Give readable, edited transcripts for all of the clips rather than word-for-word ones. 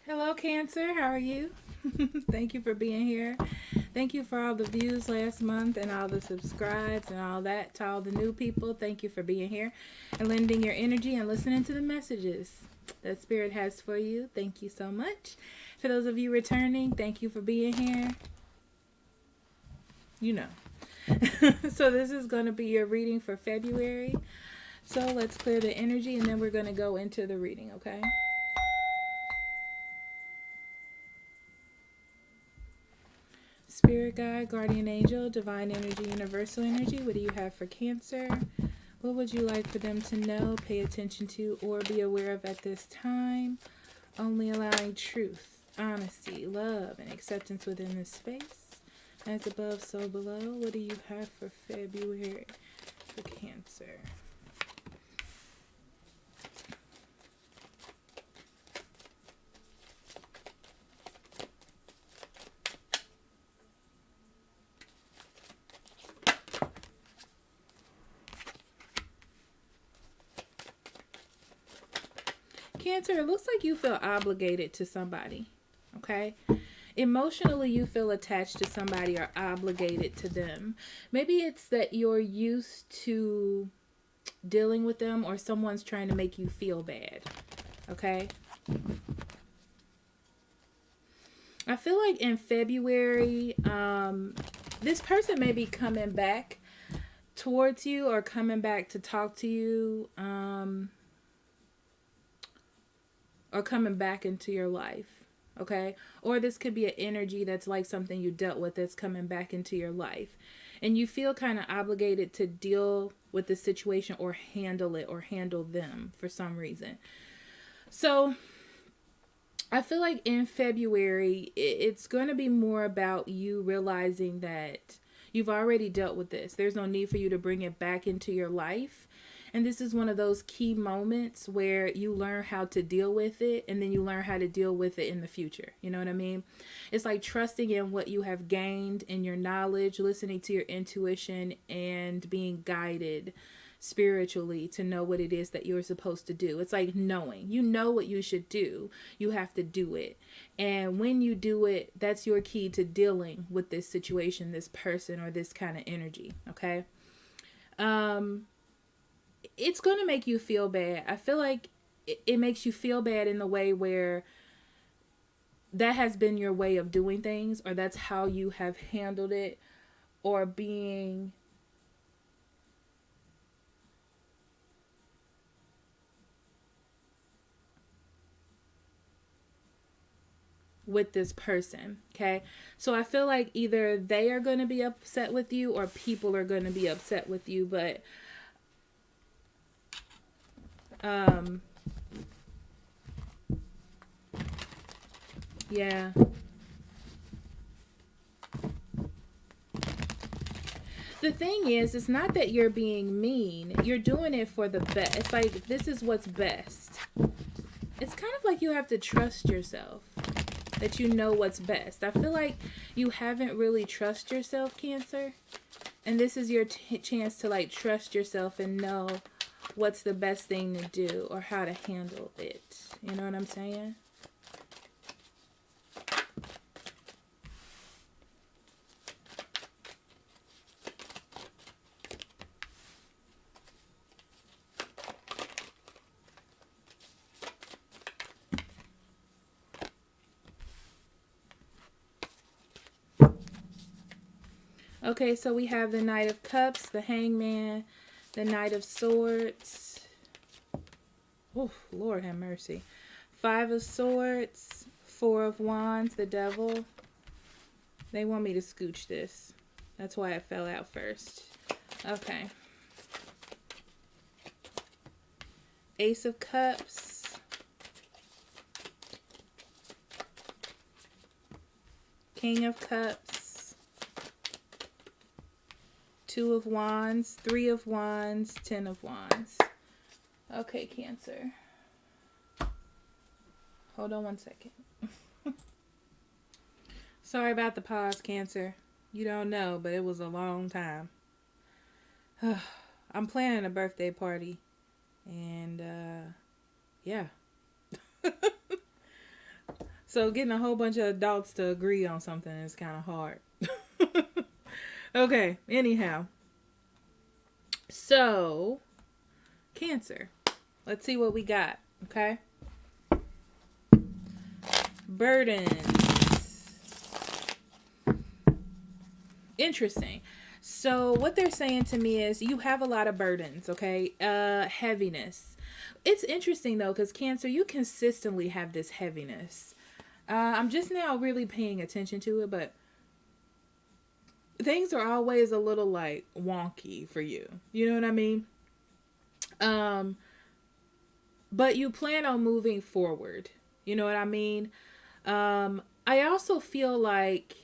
Hello, Cancer. How are you? Thank you for being here. Thank you for all the views last month and all the subscribes and all that. To all the new people, thank you for being here and lending your energy and listening to the messages that Spirit has for you. Thank you so much. For those of you returning, thank you for being here. You know. So, this is going to be your reading for February. So, let's clear the energy and then we're going to go into the reading, okay? Spirit guide, guardian angel, divine energy, universal energy, what do you have for Cancer? What would you like for them to know, pay attention to, or be aware of at this time? Only allowing truth, honesty, love, and acceptance within this space. As above, so below. What do you have for February for Cancer? Cancer, it looks like you feel obligated to somebody, okay? Emotionally, you feel attached to somebody or obligated to them. Maybe it's that you're used to dealing with them or someone's trying to make you feel bad, okay? I feel like in February, this person may be coming back towards you or coming back to talk to you, or coming back into your life, okay? Or this could be an energy that's like something you dealt with that's coming back into your life. And you feel kind of obligated to deal with the situation or handle it or handle them for some reason. So I feel like in February, it's going to be more about you realizing that you've already dealt with this. There's no need for you to bring it back into your life. And this is one of those key moments where you learn how to deal with it and then you learn how to deal with it in the future. You know what I mean? It's like trusting in what you have gained in your knowledge, listening to your intuition, and being guided spiritually to know what it is that you're supposed to do. It's like knowing. You know what you should do. You have to do it. And when you do it, that's your key to dealing with this situation, this person, or this kind of energy. Okay? It's going to make you feel bad. I feel like it makes you feel bad in the way where that has been your way of doing things, or that's how you have handled it, or being with this person. Okay, so I feel like either they are going to be upset with you or people are going to be upset with you, but yeah. The thing is, it's not that you're being mean. You're doing it for the best. It's like, this is what's best. It's kind of like you have to trust yourself, that you know what's best. I feel like you haven't really trust yourself, Cancer. And this is your chance to like trust yourself and know what's the best thing to do or how to handle it. You know what I'm saying? Okay, so we have the Knight of Cups, the Hangman, the Knight of Swords. Oh, Lord have mercy. Five of Swords, Four of Wands, the Devil. They want me to scooch this. That's why it fell out first. Okay. Ace of Cups. King of Cups. Two of Wands, Three of Wands, Ten of Wands. Okay, Cancer. Hold on one second. Sorry about the pause, Cancer. You don't know, but it was a long time. I'm planning a birthday party. And, yeah. So getting a whole bunch of adults to agree on something is kind of hard. Okay, anyhow. So, Cancer. Let's see what we got, okay? Burdens. Interesting. So what they're saying to me is you have a lot of burdens, okay? Heaviness. It's interesting though, because Cancer, you consistently have this heaviness. I'm just now really paying attention to it, but things are always a little like wonky for you. You know what I mean? Um, but you plan on moving forward. You know what I mean? I also feel like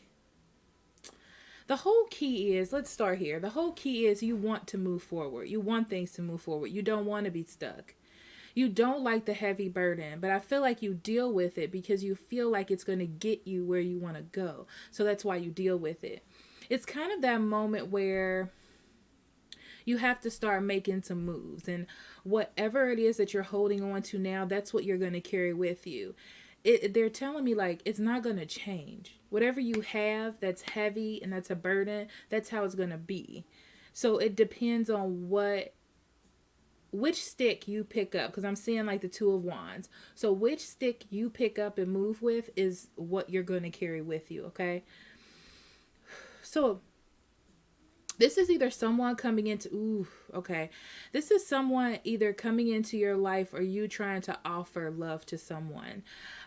the whole key is, let's start here. The whole key is you want to move forward. You want things to move forward. You don't want to be stuck. You don't like the heavy burden, but I feel like you deal with it because you feel like it's going to get you where you want to go. So that's why you deal with it. It's kind of that moment where you have to start making some moves, and whatever it is that you're holding on to now, that's what you're going to carry with you. They're telling me like it's not going to change. Whatever you have that's heavy and that's a burden, that's how it's going to be. So it depends on which stick you pick up, because I'm seeing like the Two of Wands. So which stick you pick up and move with is what you're going to carry with you, okay? So this is either someone coming into, this is someone either coming into your life or you trying to offer love to someone.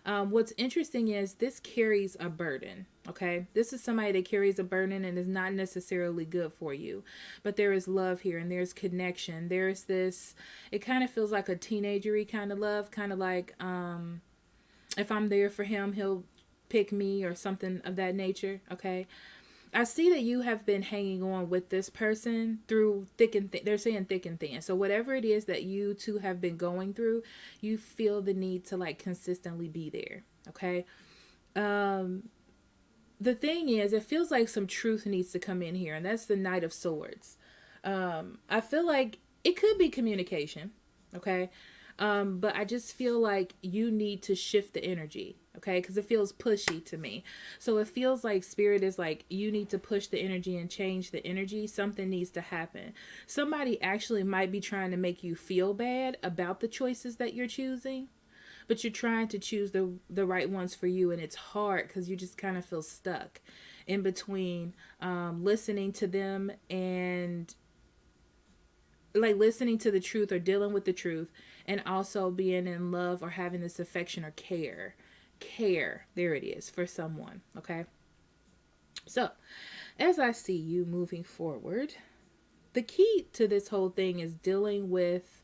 What's interesting is this carries a burden, okay? This is somebody that carries a burden and is not necessarily good for you. But there is love here and there's connection. There's this, it kind of feels like a teenagery kind of love, kind of like if I'm there for him, he'll pick me or something of that nature, okay? I see that you have been hanging on with this person through thick and thin. They're saying thick and thin. So whatever it is that you two have been going through, you feel the need to like consistently be there. Okay. The thing is, it feels like some truth needs to come in here, and that's the Knight of Swords. I feel like it could be communication. Okay. But I just feel like you need to shift the energy, okay? Because it feels pushy to me. So it feels like Spirit is like, you need to push the energy and change the energy. Something needs to happen. Somebody actually might be trying to make you feel bad about the choices that you're choosing, but you're trying to choose the right ones for you, and it's hard because you just kind of feel stuck in between listening to them and like listening to the truth or dealing with the truth, and also being in love or having this affection or care, there it is, for someone, okay? So as I see you moving forward, the key to this whole thing is dealing with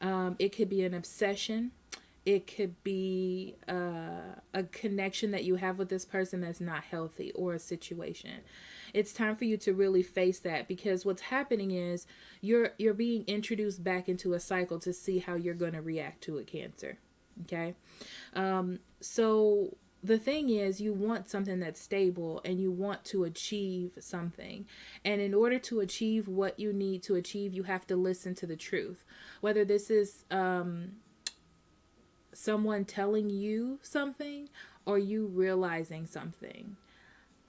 it could be an obsession, it could be a connection that you have with this person that's not healthy, or a situation. It's time for you to really face that, because what's happening is you're being introduced back into a cycle to see how you're going to react to it, Cancer. Okay. So the thing is, you want something that's stable and you want to achieve something. And in order to achieve what you need to achieve, you have to listen to the truth. Whether this is someone telling you something or you realizing something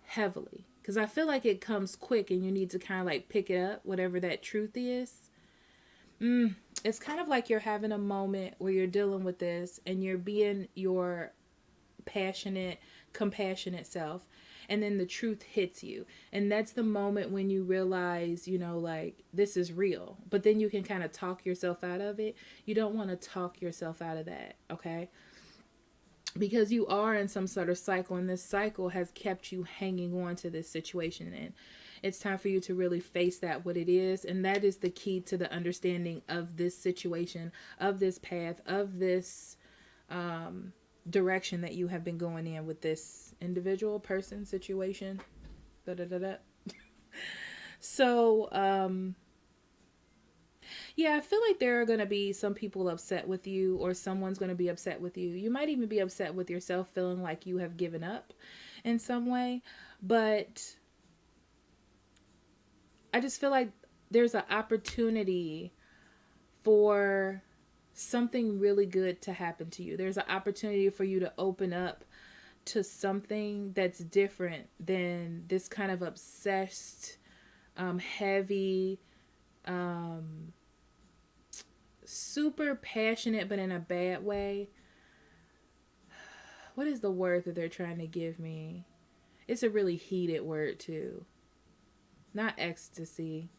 heavily. Because I feel like it comes quick and you need to kind of like pick it up, whatever that truth is. It's kind of like you're having a moment where you're dealing with this and you're being your passionate, compassionate self. And then the truth hits you. And that's the moment when you realize, you know, like, this is real. But then you can kind of talk yourself out of it. You don't want to talk yourself out of that, okay? Because you are in some sort of cycle, and this cycle has kept you hanging on to this situation, and it's time for you to really face that, what it is. And that is the key to the understanding of this situation, of this path, of this direction that you have been going in with this individual person, situation. So yeah, I feel like there are going to be some people upset with you, or someone's going to be upset with you. You might even be upset with yourself, feeling like you have given up in some way. But I just feel like there's an opportunity for something really good to happen to you. There's an opportunity for you to open up to something that's different than this kind of obsessed, heavy, um, super passionate, but in a bad way. What is the word that they're trying to give me? It's a really heated word too. Not ecstasy.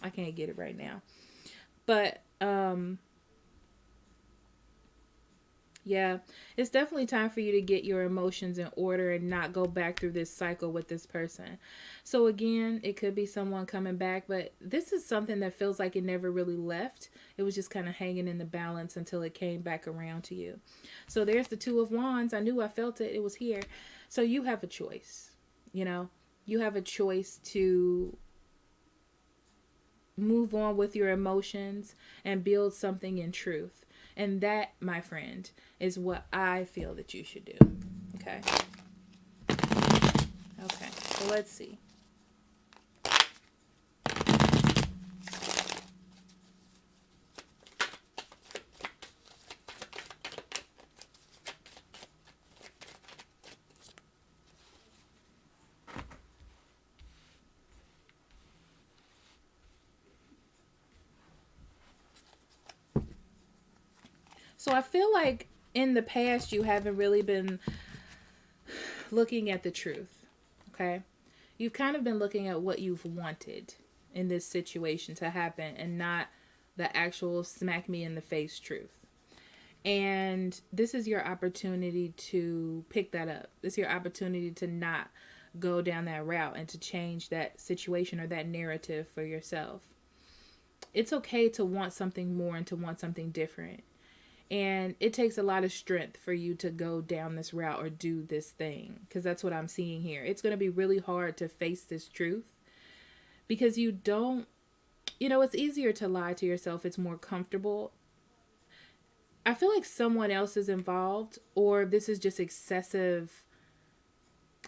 I can't get it right now. But yeah, it's definitely time for you to get your emotions in order and not go back through this cycle with this person. So again, it could be someone coming back, but this is something that feels like it never really left. It was just kind of hanging in the balance until it came back around to you. So there's the Two of Wands. I knew I felt it. It was here. So you have a choice. You know, you have a choice to move on with your emotions and build something in truth. And that, my friend, is what I feel that you should do. Okay. Okay. So let's see. So I feel like in the past you haven't really been looking at the truth. Okay. You've kind of been looking at what you've wanted in this situation to happen and not the actual smack me in the face truth. And this is your opportunity to pick that up. This is your opportunity to not go down that route and to change that situation or that narrative for yourself. It's okay to want something more and to want something different. And it takes a lot of strength for you to go down this route or do this thing. Because that's what I'm seeing here. It's going to be really hard to face this truth. Because you don't, it's easier to lie to yourself. It's more comfortable. I feel like someone else is involved. Or this is just excessive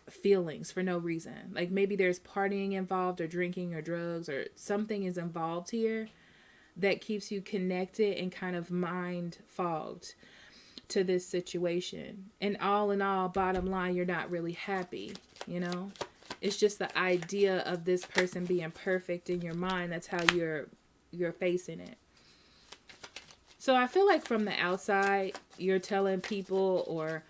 feelings for no reason. Like maybe there's partying involved or drinking or drugs or something is involved here that keeps you connected and kind of mind fogged to this situation. And all in all, bottom line, you're not really happy, It's just the idea of this person being perfect in your mind. That's how you're facing it. So I feel like from the outside, you're telling people or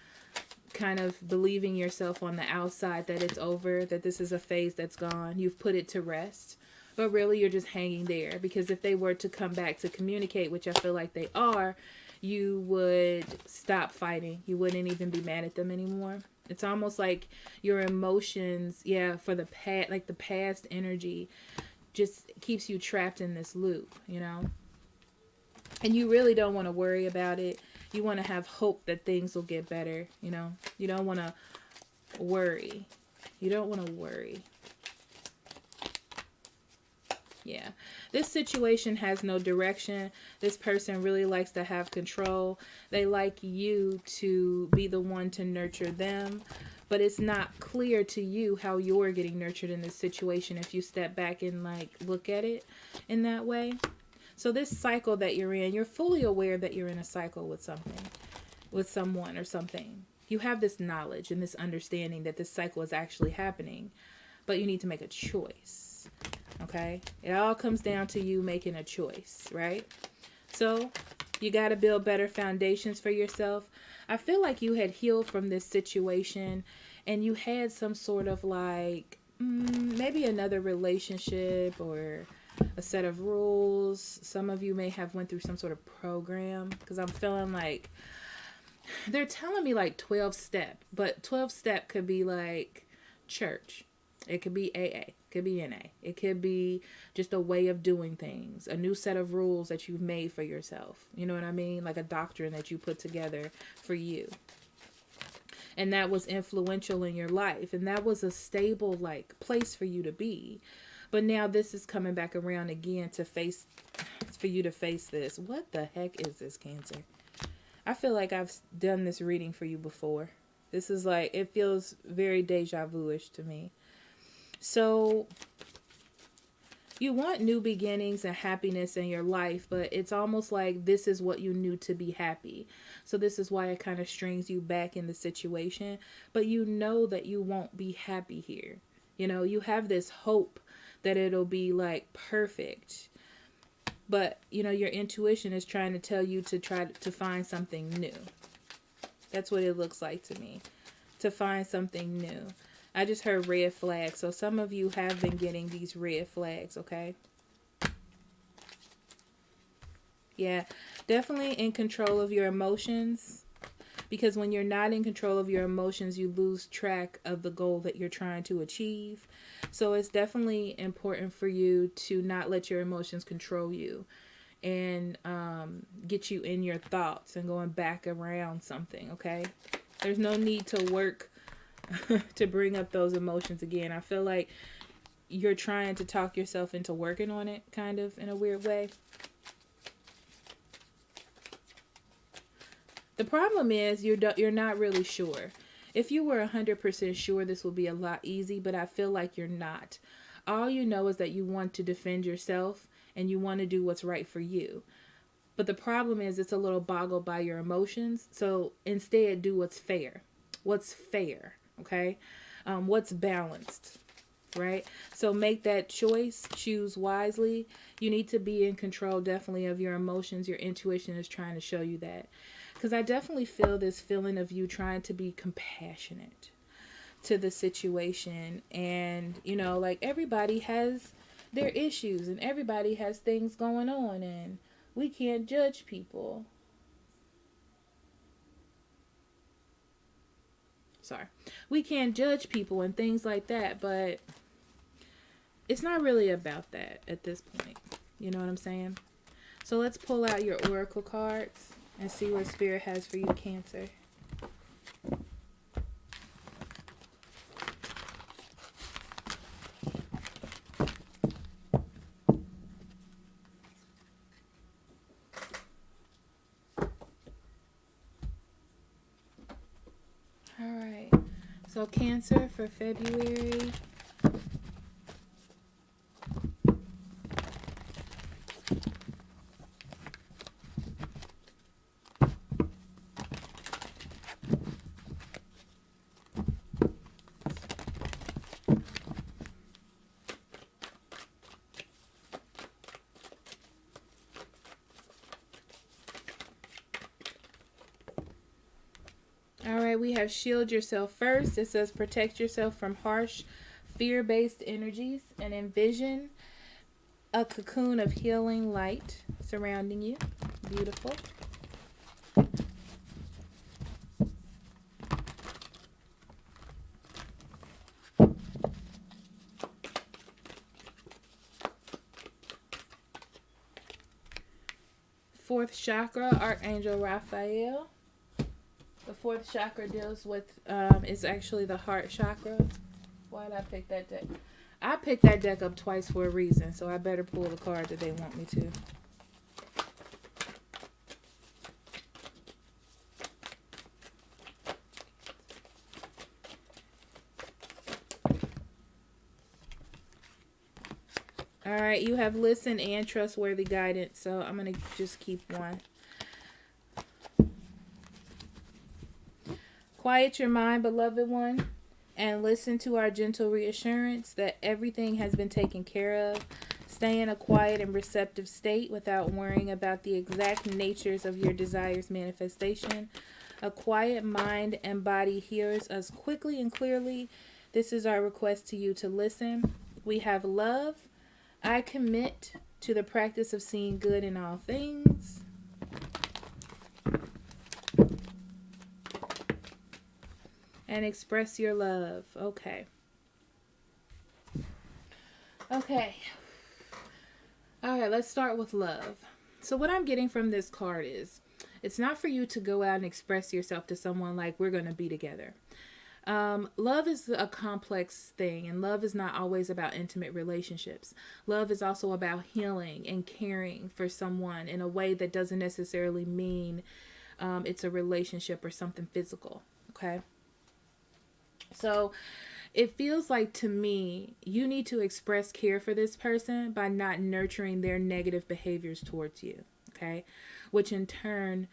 kind of believing yourself on the outside that it's over, that this is a phase that's gone. You've put it to rest. But really, you're just hanging there. Because if they were to come back to communicate, which I feel like they are, you would stop fighting. You wouldn't even be mad at them anymore. It's almost like your emotions, for the past, like the past energy just keeps you trapped in this loop, And you really don't want to worry about it. You want to have hope that things will get better, You don't want to worry. You don't want to worry. Yeah. This situation has no direction. This person really likes to have control. They like you to be the one to nurture them. But it's not clear to you how you're getting nurtured in this situation if you step back and look at it in that way. So this cycle that you're in, you're fully aware that you're in a cycle with something, with someone or something. You have this knowledge and this understanding that this cycle is actually happening. But you need to make a choice. Okay, it all comes down to you making a choice, right? So you got to build better foundations for yourself. I feel like you had healed from this situation and you had some sort of maybe another relationship or a set of rules. Some of you may have went through some sort of program because I'm feeling like they're telling me 12 step, but 12 step could be church. It could be AA. Could be NA. It could be just a way of doing things, a new set of rules that you've made for yourself. You know what I mean? Like a doctrine that you put together for you. And that was influential in your life. And that was a stable place for you to be. But now this is coming back around again for you to face this. What the heck is this, Cancer? I feel like I've done this reading for you before. This is it feels very deja vu-ish to me. So You want new beginnings and happiness in your life, but it's almost like this is what you knew to be happy. So this is why it kind of strings you back in the situation, but you know that you won't be happy here. You know, you have this hope that it'll be like perfect. But, you know, your intuition is trying to tell you to try to find something new. That's what it looks like to me. To find something new. I just heard red flags. So some of you have been getting these red flags, okay? Yeah, definitely in control of your emotions. Because when you're not in control of your emotions, you lose track of the goal that you're trying to achieve. So it's definitely important for you to not let your emotions control you and get you in your thoughts and going back around something, okay? There's no need to work to bring up those emotions again. I feel like you're trying to talk yourself into working on it, kind of, in a weird way. The problem is you're not really sure. If you were 100% sure, this would be a lot easy, but I feel like you're not. All you know is that you want to defend yourself and you want to do what's right for you. But the problem is it's a little boggled by your emotions. So instead, do what's fair. What's fair, okay? What's balanced, right? So make that choice. Choose wisely. You need to be in control, definitely, of your emotions. Your intuition is trying to show you that. Because I definitely feel this feeling of you trying to be compassionate to the situation. And, you know, like everybody has their issues and everybody has things going on. And we can't judge people. Sorry. We can't judge people and things like that. But it's not really about that at this point. You know what I'm saying? So let's pull out your oracle cards and see what Spirit has for you, Cancer. Alright. So Cancer for February. Alright, we have shield yourself first. It says protect yourself from harsh, fear-based energies and envision a cocoon of healing light surrounding you. Beautiful. Fourth chakra, Archangel Raphael. The fourth chakra deals with, is actually the heart chakra. Why did I pick that deck? I picked that deck up twice for a reason, so I better pull the card that they want me to. Alright, you have listen and trustworthy guidance, so I'm going to just keep one. Quiet your mind, beloved one, and listen to our gentle reassurance that everything has been taken care of. Stay in a quiet and receptive state without worrying about the exact natures of your desires' manifestation. A quiet mind and body hears us quickly and clearly. This is our request to you to listen. We have love. I commit to the practice of seeing good in all things. And express your love. Okay. Okay. Alright, let's start with love. So what I'm getting from this card is, it's not for you to go out and express yourself to someone like, we're going to be together. Love is a complex thing, and love is not always about intimate relationships. Love is also about healing and caring for someone in a way that doesn't necessarily mean it's a relationship or something physical. Okay? So It feels like to me you need to express care for this person by not nurturing their negative behaviors towards you. Okay, which in turn,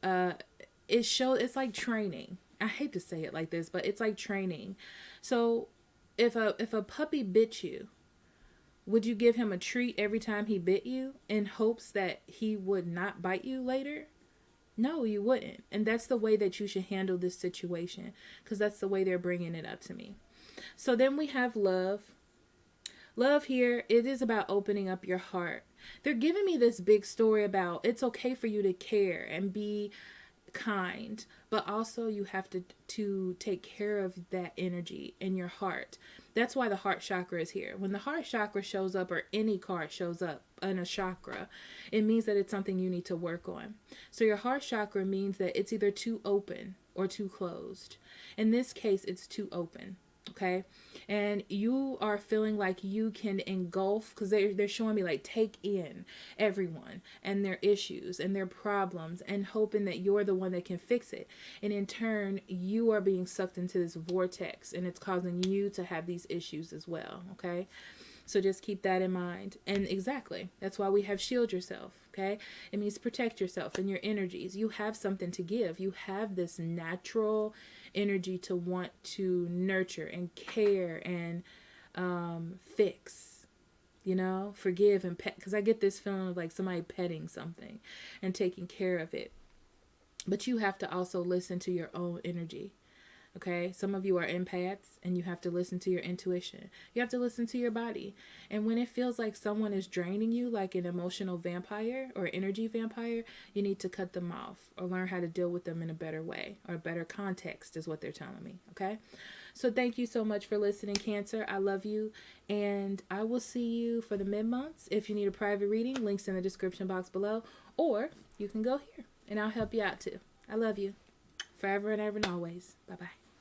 uh, it's like training. I hate to say it like this, but it's like training. So if a puppy bit you, would you give him a treat every time he bit you in hopes that he would not bite you later? No, you wouldn't. And that's the way that you should handle this situation, because that's the way they're bringing it up to me. So then we have love. Love here, it is about opening up your heart. They're giving me this big story about it's okay for you to care and be kind, but also you have to take care of that energy in your heart. That's why the heart chakra is here. When the heart chakra shows up, or any card shows up in a chakra, it means that it's something you need to work on. So your heart chakra means that it's either too open or too closed. In this case, it's too open. Okay, and you are feeling like you can engulf, because they're showing me like take in everyone and their issues and their problems, and hoping that you're the one that can fix it. And in turn, you are being sucked into this vortex, and it's causing you to have these issues as well. Okay, so just keep that in mind. And exactly, that's why we have shield yourself. Okay, it means protect yourself and your energies. You have something to give. You have this natural energy to want to nurture and care and fix, forgive and pet. Because I get this feeling of like somebody petting something and taking care of it. But you have to also listen to your own energy. Okay, some of you are empaths and you have to listen to your intuition. You have to listen to your body. And when it feels like someone is draining you, like an emotional vampire or energy vampire, you need to cut them off or learn how to deal with them in a better way, or a better context is what they're telling me. Okay, so thank you so much for listening, Cancer. I love you, and I will see you for the mid-months. If you need a private reading, links in the description box below, or you can go here and I'll help you out too. I love you forever and ever and always. Bye-bye.